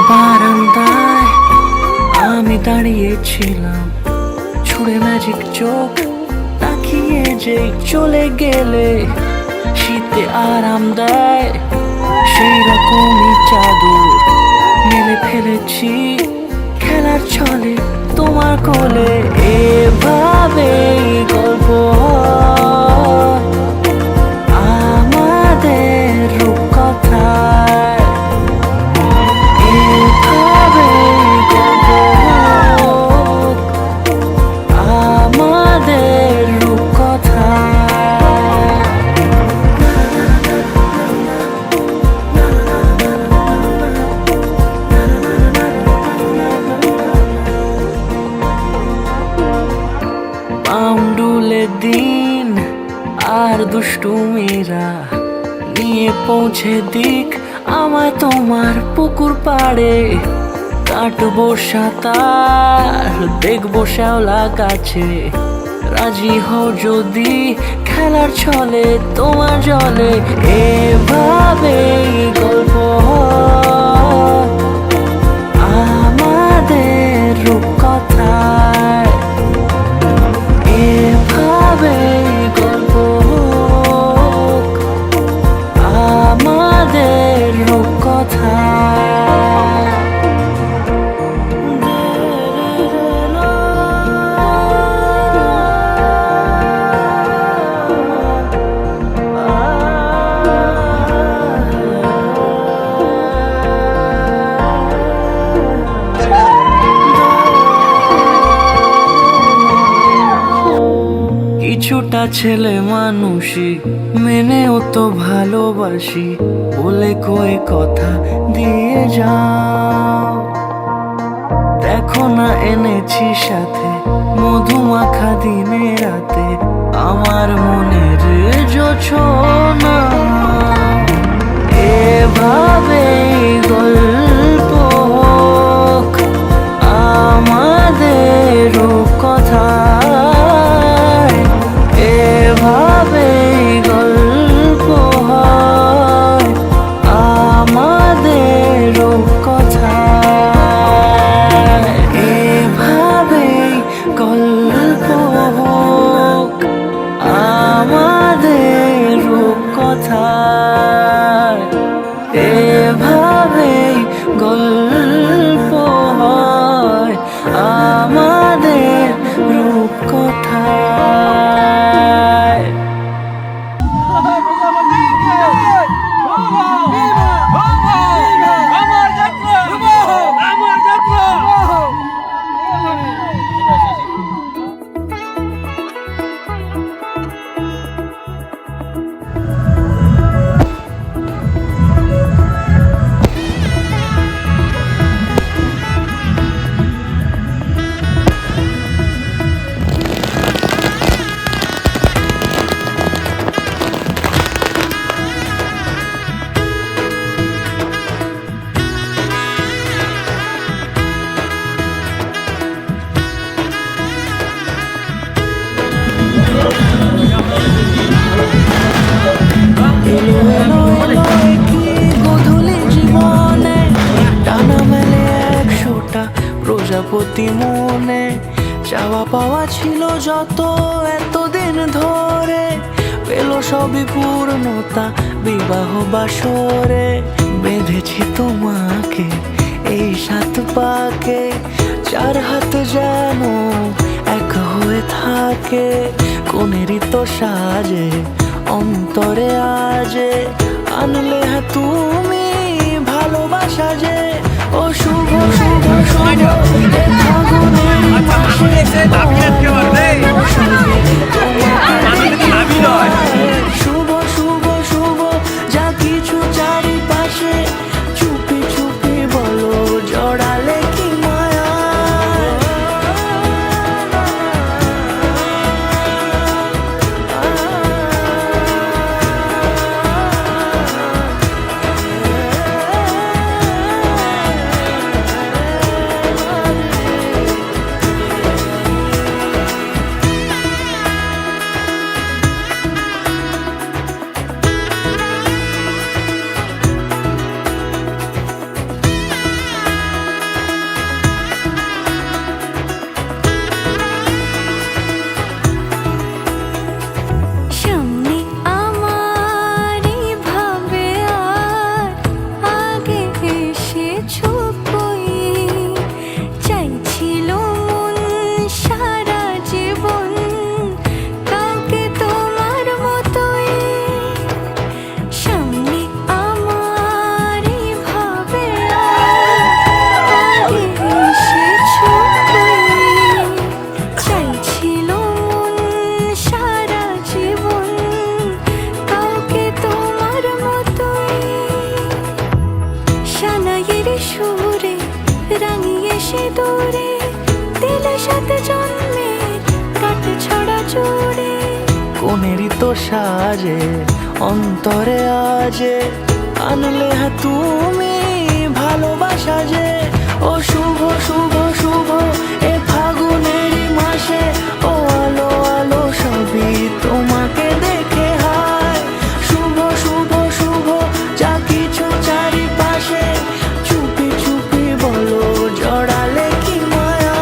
বারান্দায় আমি দাঁড়িয়েছিলাম, ছুঁড়ে ম্যাজিক চোখ তাকিয়ে যে চলে গেলে শীতে আরাম দেয় সেই রকমই চাদর মেলে ফেলেছি খেলার ছলে তোমার কোলে। এভাবে গল্প আমাদের রূপকথায়, এভাবে গল্প আমাদের রূপকথায়। পাউন্ডুলে দিন আর দুষ্টুমিরা নিয়ে পৌঁছে দিক আমায় তোমার পুকুর পাড়ে। কাটবো সাঁতার, দেখবো শ্যাওলা গাছে, রাজি হও যদি খেলার ছলে তোমার জলে। এভাবেই গল্প আমাদের রূপকথায়, এভাবেই গল্প আমাদের রূপকথায়। কিছুটা ছেলে মানুষই মেনেও তো ভালোবাসি, বলে কয়ে কথা দিয়ে যাও। দেখো না এনেছি সাথে মধুমাখা দিনে রাতে আমার মনের জোছনা। এভাবেই গল্প আমাদের রূপকথায়, এভাবেই গল্প হয় আমাদের রূপকথায়, এভাবেই গল্প হোক আমাদের রূপকথায়, এভাবেই গল্প হয় আমাদের রূপকথায়। প্রজাপতি মনে চাওয়া পাওয়া ছিল যত এতদিন ধরে, পেল সবই পূর্ণতা বিবাহ বাসরে বেঁধেছি তোমাকে এই 7 পাকে, 4 হাত যেন এক হয়ে থাকে। কোনেরই তো সাজে অন্তরে আজে আনলে তুমি ভালোবাসা যে। ও শুভ শুভ শুভ এ ফাগুনের মাসে শুভ শুভ শুভ যা কিছু চারিপাশে চুপি চুপি বলো জড়ালে কি মায়া। কোনেরই তো সাজে অন্তরে আজে আনলে তুমি ভালোবাসা যে। ও শুভ শুভ শুভ এ ফাগুনের মাসে ও আলো আলো সবই তোমাকে দেখে হায়। শুভ শুভ শুভ যা কিছু চারিপাশে চুপি চুপি বলো জড়ালে কি মায়া।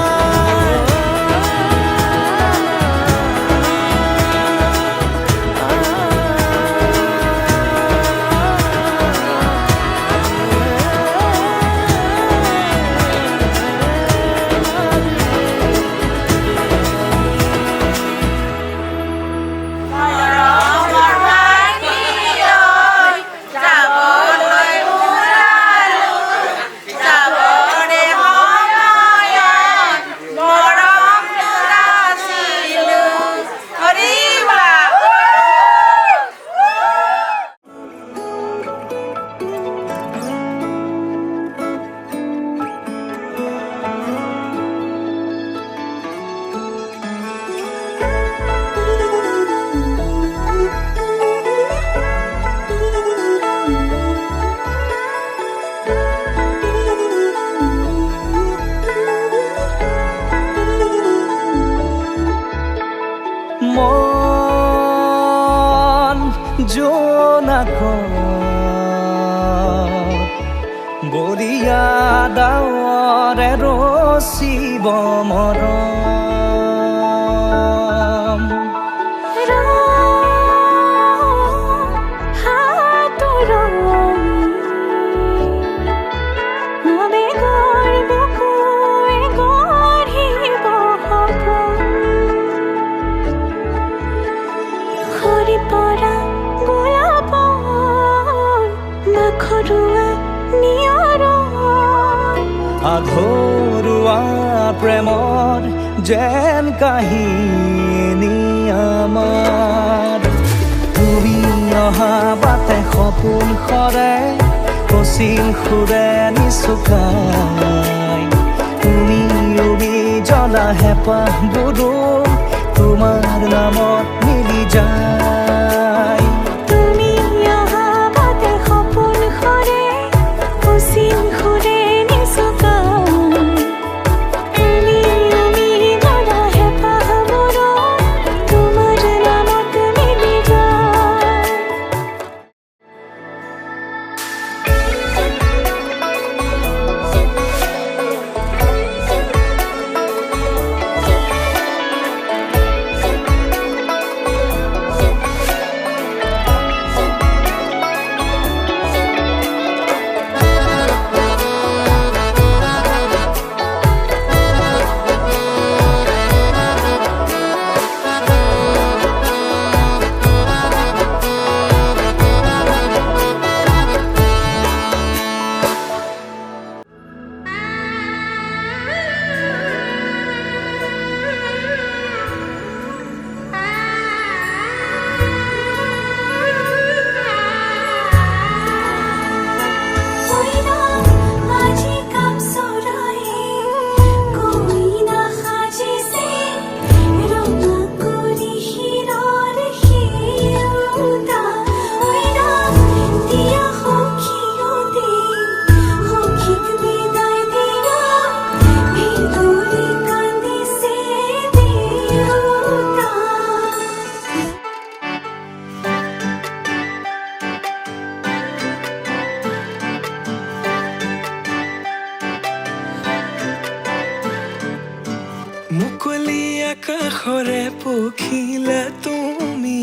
মন জোনাকত বলিয়া ডাৱৰে ৰচিব মৰম। আধৰুৱা প্ৰেমৰ যেন কাহিনী আমাৰ, তুমি অহা বাটে সপোন সৰে অচিন সুৰে নিচুকাই। তুমি উৰি জ্বলা হেঁপাহবোৰো তোমাৰ নামত মিলি যায়। আকাশৰে পখিলা তুমি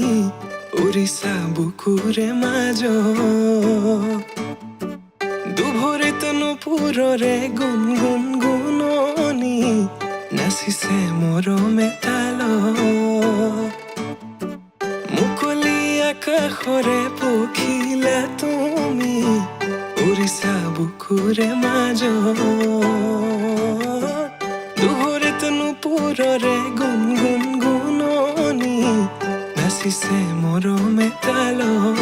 উৰিছা বুকুৰে মাজত দুভৰিত নুপুৰৰে গুণ গুণ গুণনি নাচিছে মৰমে তালত মুকলি আকাশৰে পখিলা তুমি উৰিছা বুকুৰে মাজত দুভৰিত নুপুৰৰে গুণ গুণ গুণনি নাচিছে মৰমে তালত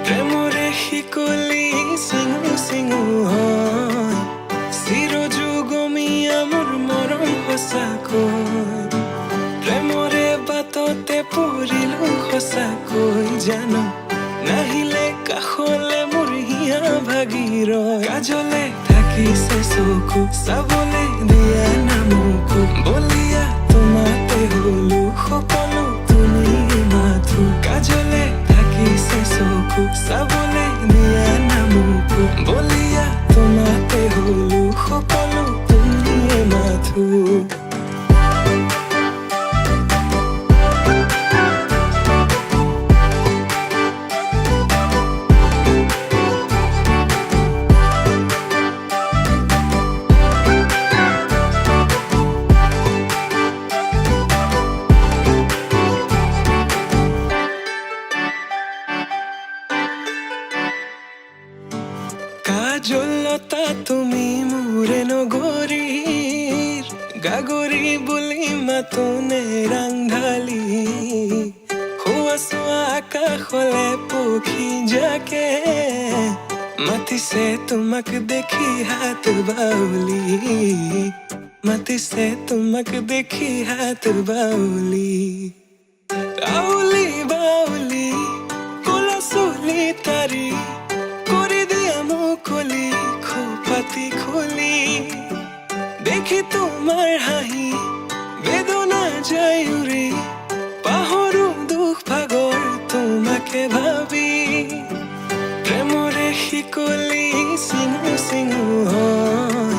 প্ৰেমৰে শিকলি চিঙু চিঙু হয় চিৰযুগমীয়া মোৰ মৰম সঁচাকৈ প্ৰেমৰে বাটতে পৰিলো সঁচাকৈ জানো নাহিলে কাষলে মোৰ হিয়া ভাগিৰ কাজলে থাকিছে চকু চাবলে দিয়া নামকো বলিয়া তোমাতে হলো সকলো তুমি মাথো কাজলে থাকিছে চকু চাবলে দিয়া নামকো বলিয়া তোমাতে হলো সকলো তুমি মাথো কাজলতা তুমি মোৰে নগৰীৰ গাগৰি বুলি মাতোনে ৰাংঢালি হোৱা চোৱা আকাশলে পক্ষী যাকে মাতিছে তোমাক দেখি হাত বাউলি মাতিছে তোমাক দেখি হাত বাউলি আউলি বাউলি কলা চুলি তাৰি কৰি দিয়া মুকলি খোপাতি খুলি দেখি তোমাৰ হাঁহি বেদনা যায় উৰি পাহৰো দুখ ভাগৰ তোমাকে ভাবি প্ৰেমৰে শিকলি চিঙু চিঙু হয়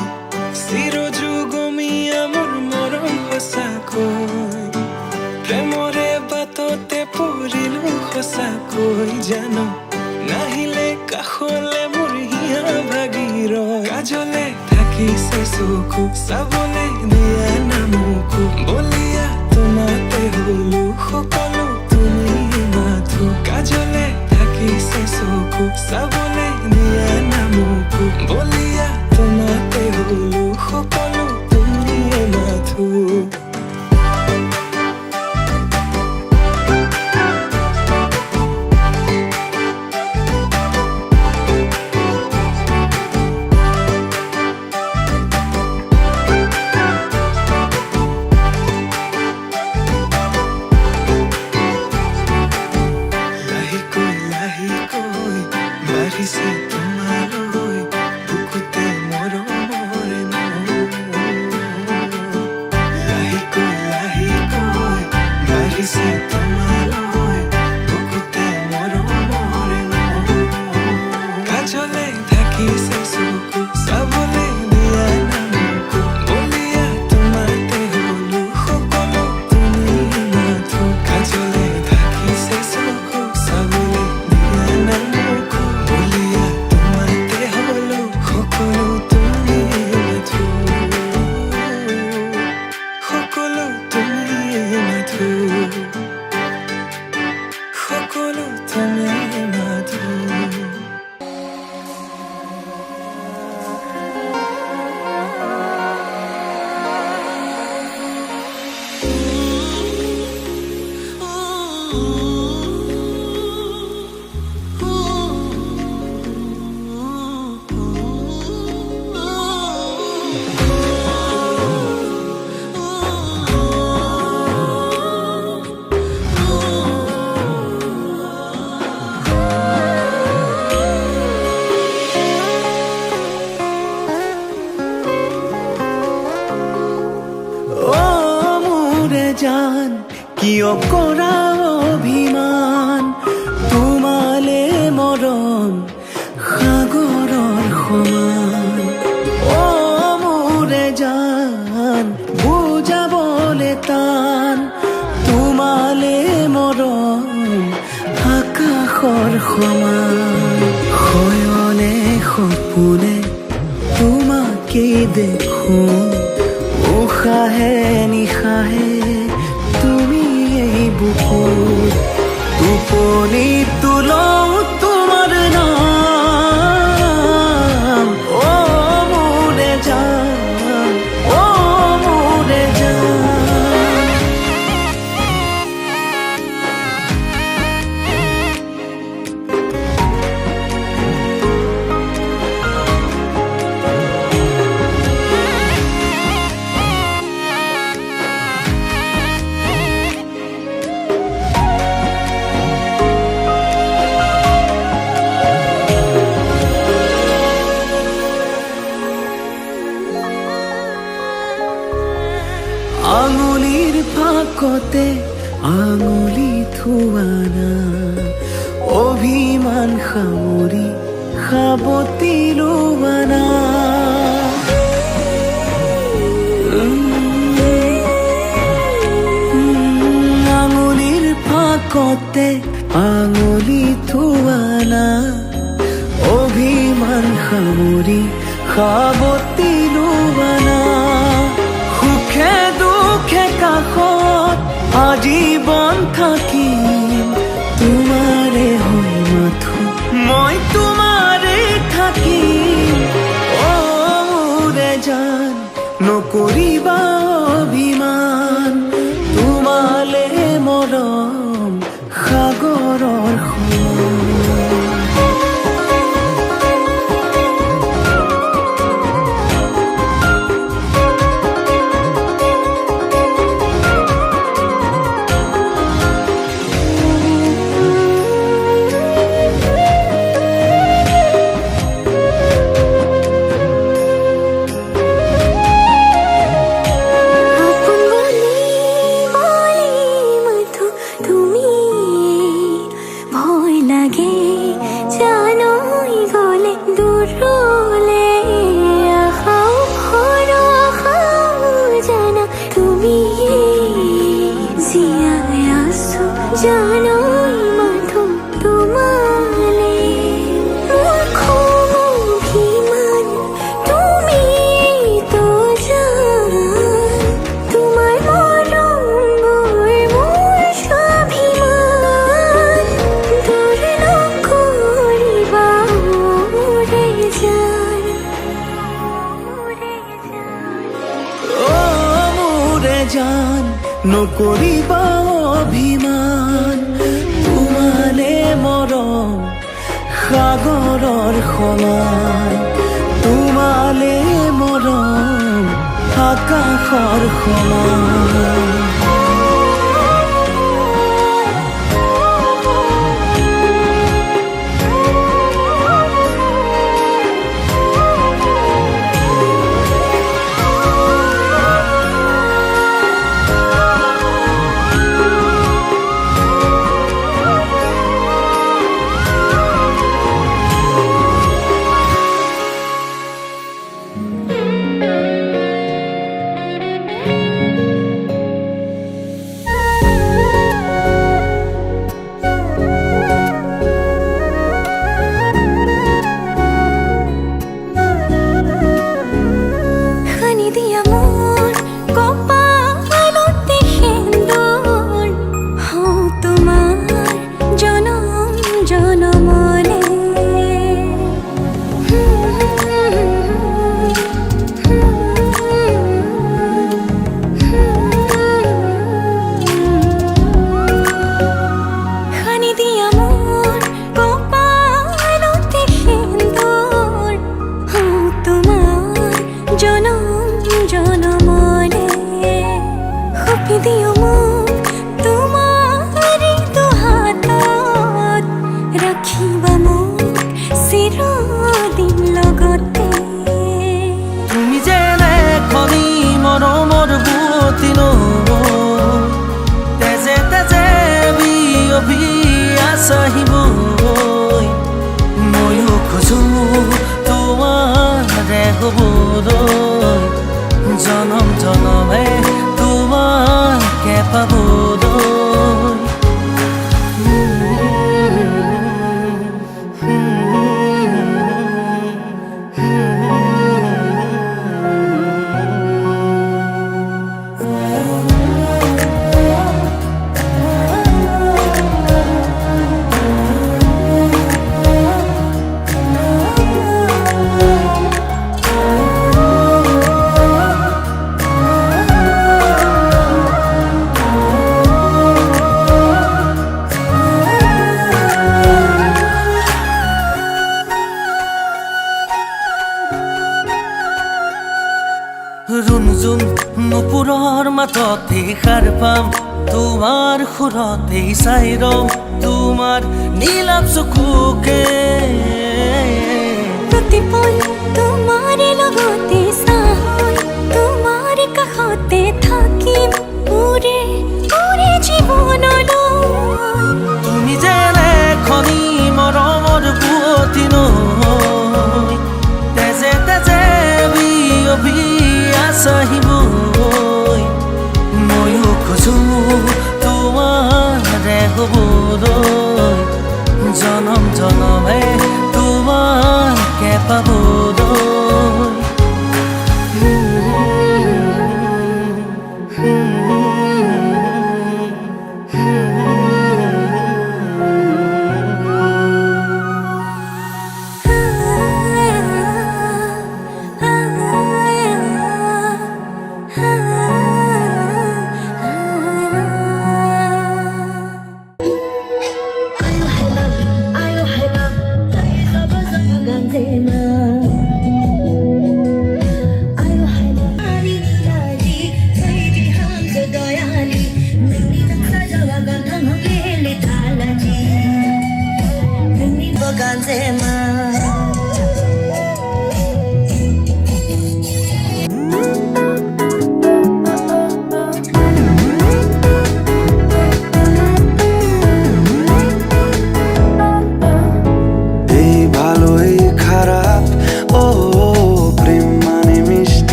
চিৰযুগমীয়া মোৰ মৰম সঁচাকৈ প্ৰেমৰে বাটতে পৰিলো সঁচাকৈ জানো নাহিলে কাষলে মোৰ হিয়া ভাগিৰ কাজলে থাকিছে চকু চাবলে দিয়া নামকো বলিয়া তোমাতে হলো সকলো তুমি মাথো কাজলে থাকিছে চকু চাবলে দিয়া নামকো বলিয়া তোমাতে হলো সকলো তুমি মাথো বাঢ়িছে তোমালৈ বুকুতে মৰমৰে লাহিকৈ লাহিকৈ বাঢ়িছে তোমালৈ বুকুতে মৰমৰে কাজলে থাকিছে চকু চাবলে দিয়া নামকো বলিয়া তোমাতে হলো সকলো তুমি মাথো কাজলে থাকিছে চকু চাবলে দিয়া নামকো বলিয়া তোমাতে হলো সকলো তুমি মাথো সকলো তুমি মাথো সকলো তুমি মাথো জান কিয় কৰা অভিমান তোমালে মৰম সাগৰৰ সমান অ মোৰে জান বুজাব সাগৰৰ সমান শয়নে সপোনে তোমাকেই দেখো উশাহে নিশাহে তুমি এই বুকুত টোপনি তোলও তোমাৰ নাম অ মোৰে জান অ মোৰে জান আঙুলিৰ ফাকতে আঙুলি থোৱানা অভিমান সামৰি সাবতি লোৱানা আঙুলিৰ ফাকতে আঙুলি থোৱানা অভিমান সামৰি সাবতি লোৱানা সুখে দুখে কাষত আজীৱন থাকিম তোমাৰে হৈ মাথো মই তোমাৰে থাকিম অ মোৰে জান নকৰিবা অভিমান তোমালে মৰম সাগৰৰ সমান জান নকৰিবা অভিমান তোমালে মৰম সাগৰৰ সমান তোমালে মৰম আকাশৰ সমান জনম জনমে তোমাকে পাবলৈ সাৰ পাম তোমাৰ সুৰতেই চাই ৰম তোমাৰ নীলাভ চকুকে প্ৰতিপল তোমাৰ লগতে চাই তোমাৰ কাষতে থাকিম পুৰে পুৰে জীৱনলৈ তুমি যেনে খনি মৰমৰ বুৱতী নৈ তেজে তেজে বিয়পি আছাহিবৈ ময়ো খোজো তোমাৰে হ'বলৈ জনম জনমে তোমাকে পাবলৈ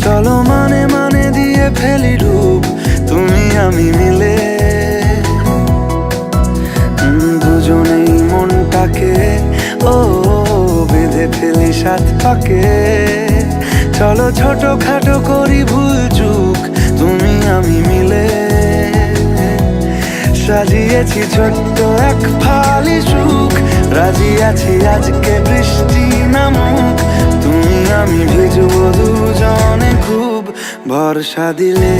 চলো মানে মানে দিয়ে ফেলি রূপ তুমি আমি মিলে দুজনেই মনটাকে ও বেঁধে ফেলি সাত পাকে চলো ছোট খাটো করি ভুল চুক তুমি আমি মিলে সাজিয়েছি ছোট্ট এক ফালি সুখ রাজি আছি আজকে বৃষ্টি নামুক তুমি আমি ভিজবো দুজনে খুব ভরসা দিলে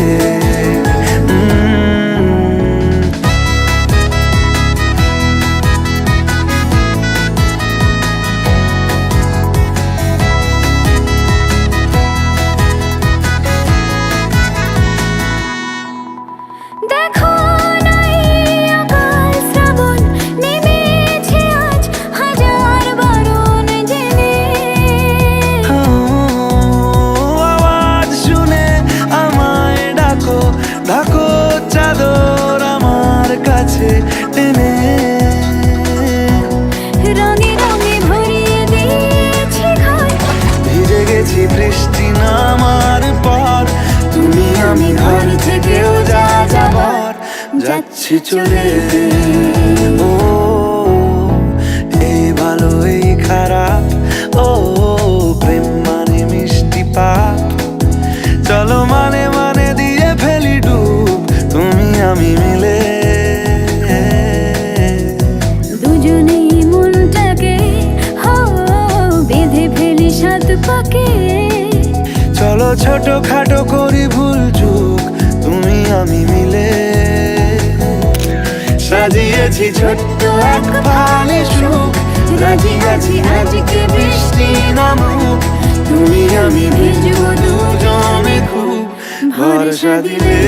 ঢাকো চাদর আমার কাছে টেনে রঙে রঙে ভরিয়ে দিয়েছি ঘর ভিজে গেছি বৃষ্টি নামার পর তুমি আমি ঘর থেকেও যা যাবার যাচ্ছি চলে ও এই ভালো এই খারাপ ও প্রেম মানে মিষ্টি পাপ চলো মানে মানে দিয়ে ফেলি ডুব তুমি আমি মিলে দুজনেই মনটাকে বেঁধে ফেলি সাত পাকে চলো ছোট খাটো করি ভুল চুক তুমি আমি মিলে সাজিয়েছি ছোট্ট এক ফালি সুখ রাজি আছি আজকে বৃষ্টি নামুক তুমি আমি ভিজবো দুজনে খুব ভরসা দিলে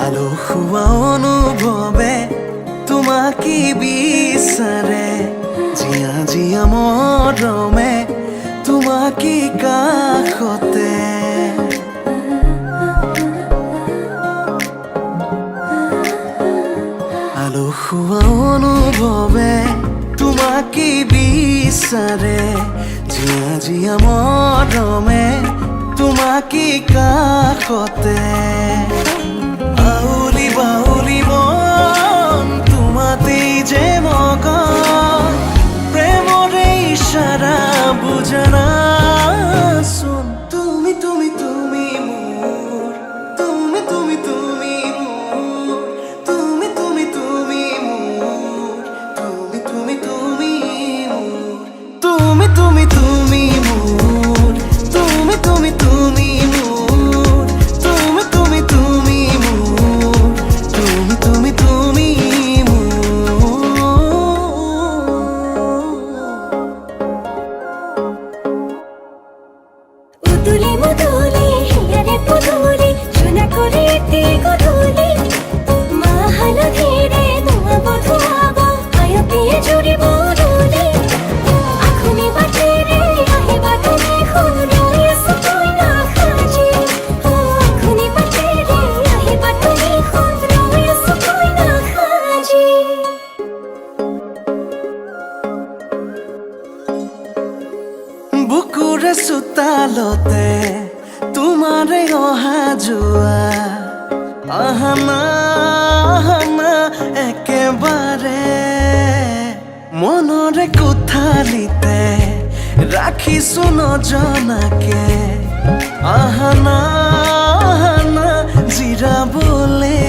আলো খোৱা অনুভৱে তোমাকে বিচাৰে জিয়া জিয়া মৰমে তোমাকে কাষতে আলো খোৱা অনুভৱে তোমাকে বিচাৰে জিয়া জিয়া মৰমে তোমাকে কাষতে আউলি বাউলি মন তোমাতেই যে মগন প্রেমরে ইশারা বুঝনা শুন তুমি তুমি তুমি মোর তুমি তুমি তুমি মোর তুমি তুমি তুমি মোর তুমি তুমি তুমি মোর তুমি তুমি তুমি মোর তুমি তুমি তুমি মোর তুমি তুমি তুমি মোর তুমি তুমি তুমি উদুলি মুদুলি হিয়ারে পুদুলি সোনা করে একটি গধুলি মা হালো ধীরে ধোয়া বধুয়াব আয়া পিয়ে জুড়ি বদুলি আখুনি বাটে রে আহিবা তুমি খুন রয়ে সুতোই না খাজি আখুনি বাটে রে আহিবা তুমি খুন রয়ে সুতোই না খাজি বুকুরে সুতালতে তোমারে অহা যোৱা আহানা আহানা একেবাৰে মনৰে কোঠালিতে ৰাখিছো নজনাকে আহানা আহানা জিৰাবলে